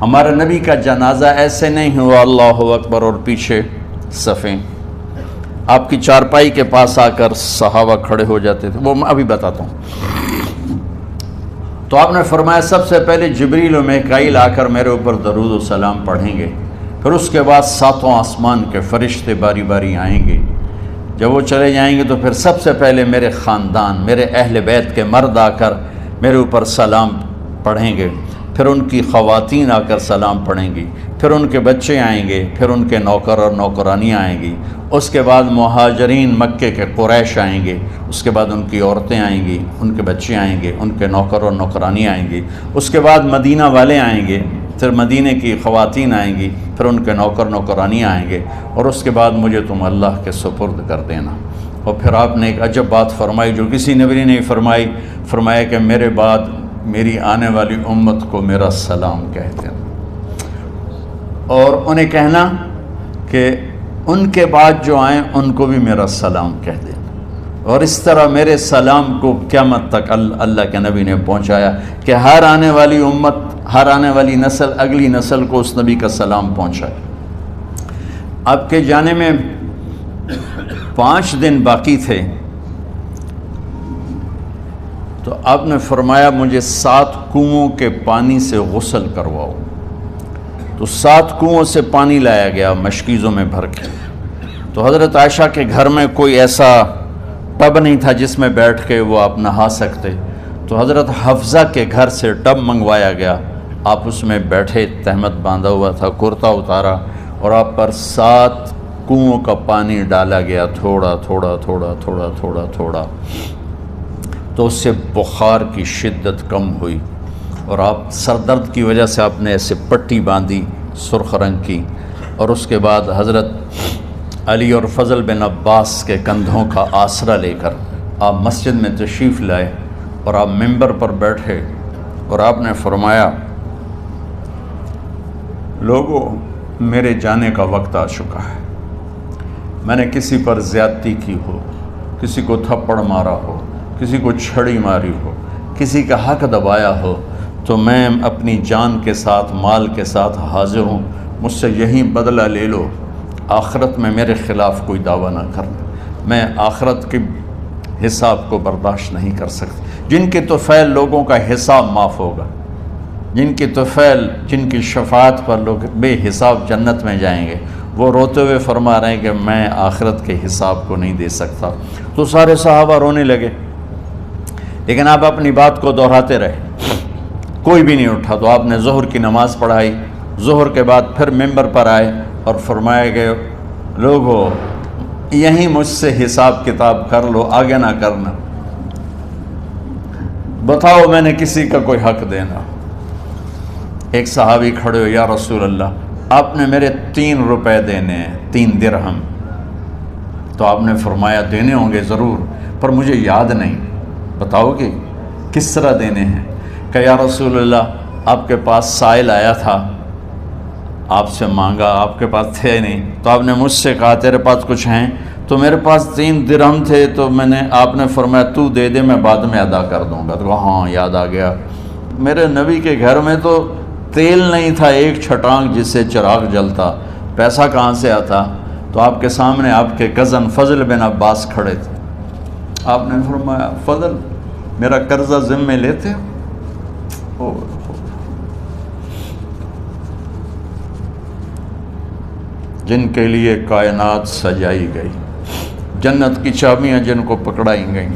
ہمارے نبی کا جنازہ ایسے نہیں ہوا اللہ اکبر اور پیچھے صفیں، آپ کی چارپائی کے پاس آ کر صحابہ کھڑے ہو جاتے تھے، وہ میں ابھی بتاتا ہوں۔ تو آپ نے فرمایا سب سے پہلے جبریل و میکائیل آ کر میرے اوپر درود و سلام پڑھیں گے، پھر اس کے بعد ساتوں آسمان کے فرشتے باری باری آئیں گے، جب وہ چلے جائیں گے تو پھر سب سے پہلے میرے خاندان، میرے اہل بیت کے مرد آ کر میرے اوپر سلام پڑھیں گے، پھر ان کی خواتین آ کر سلام پڑھیں گی، پھر ان کے بچے آئیں گے، پھر ان کے نوکر اور نوکرانیاں آئیں گی، اس کے بعد مہاجرین مکے کے قریش آئیں گے، اس کے بعد ان کی عورتیں آئیں گی، ان کے بچے آئیں گے، ان کے نوکر اور نوکرانی آئیں گی، اس کے بعد مدینہ والے آئیں گے، پھر مدینہ کی خواتین آئیں گی، پھر ان کے نوکر نوکرانی آئیں گے، اور اس کے بعد مجھے تم اللہ کے سپرد کر دینا۔ اور پھر آپ نے ایک عجب بات فرمائی جو کسی نبی نے نہیں فرمائی، فرمایا کہ میرے بعد میری آنے والی امت کو میرا سلام کہتے ہیں، اور انہیں کہنا کہ ان کے بعد جو آئیں ان کو بھی میرا سلام کہہ دینا، اور اس طرح میرے سلام کو قیامت تک اللہ کے نبی نے پہنچایا کہ ہر آنے والی امت، ہر آنے والی نسل، اگلی نسل کو اس نبی کا سلام پہنچائے۔ آپ کے جانے میں 5 دن باقی تھے، تو آپ نے فرمایا مجھے 7 کنوؤں کے پانی سے غسل کرواؤ، تو 7 کنوؤں سے پانی لایا گیا مشکیزوں میں بھر کے۔ تو حضرت عائشہ کے گھر میں کوئی ایسا ٹب نہیں تھا جس میں بیٹھ کے وہ آپ نہا سکتے، تو حضرت حفصہ کے گھر سے ٹب منگوایا گیا، آپ اس میں بیٹھے، تہمت باندھا ہوا تھا، کرتا اتارا، اور آپ پر 7 کنوؤں کا پانی ڈالا گیا، تھوڑا تھوڑا تھوڑا تھوڑا تھوڑا تھوڑا، تو اس سے بخار کی شدت کم ہوئی، اور آپ سر درد کی وجہ سے آپ نے ایسے پٹی باندھی سرخ رنگ کی، اور اس کے بعد حضرت علی اور فضل بن عباس کے کندھوں کا آسرا لے کر آپ مسجد میں تشریف لائے، اور آپ ممبر پر بیٹھے، اور آپ نے فرمایا لوگوں میرے جانے کا وقت آ چکا ہے، میں نے کسی پر زیادتی کی ہو، کسی کو تھپڑ مارا ہو، کسی کو چھڑی ماری ہو، کسی کا حق دبایا ہو، تو میں اپنی جان کے ساتھ، مال کے ساتھ حاضر ہوں، مجھ سے یہیں بدلہ لے لو، آخرت میں میرے خلاف کوئی دعویٰ نہ کرنا، میں آخرت کے حساب کو برداشت نہیں کر سکتی۔ جن کے طفیل لوگوں کا حساب معاف ہوگا، جن کی طفیل، جن کی شفاعت پر لوگ بے حساب جنت میں جائیں گے، وہ روتے ہوئے فرما رہے ہیں کہ میں آخرت کے حساب کو نہیں دے سکتا۔ تو سارے صحابہ رونے لگے، لیکن آپ اپنی بات کو دہراتے رہے، کوئی بھی نہیں اٹھا۔ تو آپ نے ظہر کی نماز پڑھائی، ظہر کے بعد پھر ممبر پر آئے اور فرمایا کہ لوگو یہیں مجھ سے حساب کتاب کر لو، آگے نہ کرنا، بتاؤ میں نے کسی کا کوئی حق دینا۔ ایک صحابی کھڑے ہو، یا رسول اللہ آپ نے میرے 3 روپے دینے ہیں، 3 درہم۔ تو آپ نے فرمایا دینے ہوں گے ضرور، پر مجھے یاد نہیں، بتاؤ کہ کس طرح دینے ہیں؟ کہ یا رسول اللہ آپ کے پاس سائل آیا تھا، آپ سے مانگا، آپ کے پاس تھے نہیں، تو آپ نے مجھ سے کہا تیرے پاس کچھ ہیں؟ تو میرے پاس 3 درہم تھے، تو آپ نے فرمایا تو دے دے، میں بعد میں ادا کر دوں گا۔ تو ہاں یاد آ گیا، میرے نبی کے گھر میں تو تیل نہیں تھا ایک چھٹانگ جس سے چراغ جلتا، پیسہ کہاں سے آتا؟ تو آپ کے سامنے آپ کے کزن فضل بن عباس کھڑے تھے، آپ نے فرمایا فضل میرا قرضہ ذمے لیتے ہو؟ جن کے لیے کائنات سجائی گئی، جنت کی چابیاں جن کو پکڑائی گئیں،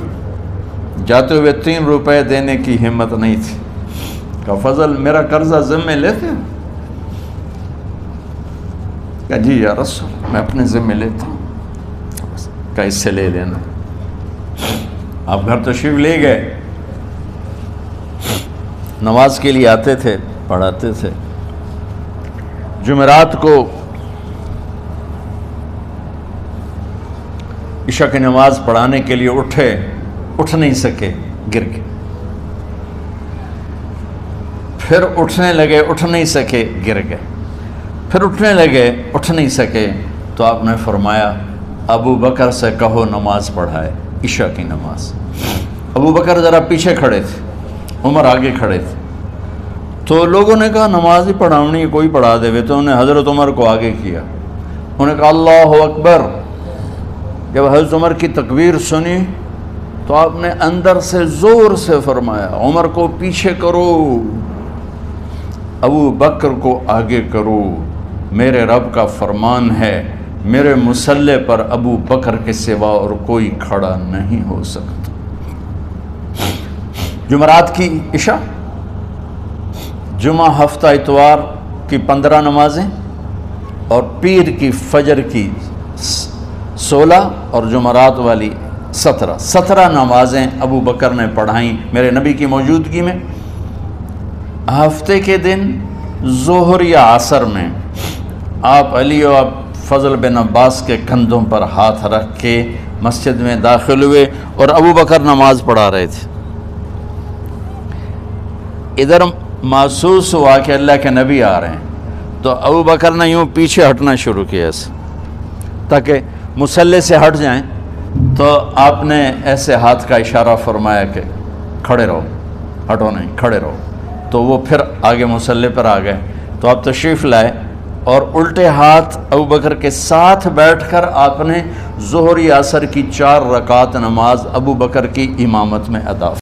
جاتے ہوئے 3 روپے دینے کی ہمت نہیں تھی، کہ فضل میرا قرضہ ذمے لیتے ہو؟ کہ جی یا رسول میں اپنے ذمے لیتا ہوں۔ کہ اس سے لے لینا۔ آپ گھر تشریف لے گئے، نماز کے لیے آتے تھے، پڑھاتے تھے۔ جمعرات کو عشاء کی نماز پڑھانے کے لیے اٹھ نہیں سکے، گر گئے، پھر اٹھنے لگے، اٹھ نہیں سکے، گر گئے، پھر اٹھنے لگے، اٹھ نہیں سکے، تو آپ نے فرمایا ابو بکر سے کہو نماز پڑھائے، عشاء کی نماز۔ ابو بکر ذرا پیچھے کھڑے تھے، عمر آگے کھڑے تھے، تو لوگوں نے کہا نماز ہی پڑھاؤنی ہے، کوئی پڑھا دے، تو انہیں حضرت عمر کو آگے کیا، انہوں نے کہا اللہ اکبر۔ جب حضرت عمر کی تکبیر سنی تو آپ نے اندر سے زور سے فرمایا عمر کو پیچھے کرو، ابو بکر کو آگے کرو، میرے رب کا فرمان ہے میرے مصلی پر ابو بکر کے سوا اور کوئی کھڑا نہیں ہو سکتا۔ جمعرات کی عشاء، جمعہ ہفتہ اتوار کی 15 نمازیں اور پیر کی فجر کی 16 اور جمعرات والی 17 نمازیں ابو بکر نے پڑھائیں میرے نبی کی موجودگی میں۔ ہفتے کے دن ظہر یا عصر میں آپ علی و فضل بن عباس کے کندھوں پر ہاتھ رکھ کے مسجد میں داخل ہوئے اور ابو بکر نماز پڑھا رہے تھے۔ ادھر محسوس ہوا کہ اللہ کے نبی آ رہے ہیں، تو ابو بکر نے یوں پیچھے ہٹنا شروع کیا ایسے تاکہ مصلی سے ہٹ جائیں، تو آپ نے ایسے ہاتھ کا اشارہ فرمایا کہ کھڑے رہو، ہٹو نہیں، کھڑے رہو۔ تو وہ پھر آگے مصلی پر آ گئے، تو آپ تشریف لائے اور الٹے ہاتھ ابو بکر کے ساتھ بیٹھ کر آپ نے ظہر یا عصر کی 4 رکعت نماز ابو بکر کی امامت میں ادا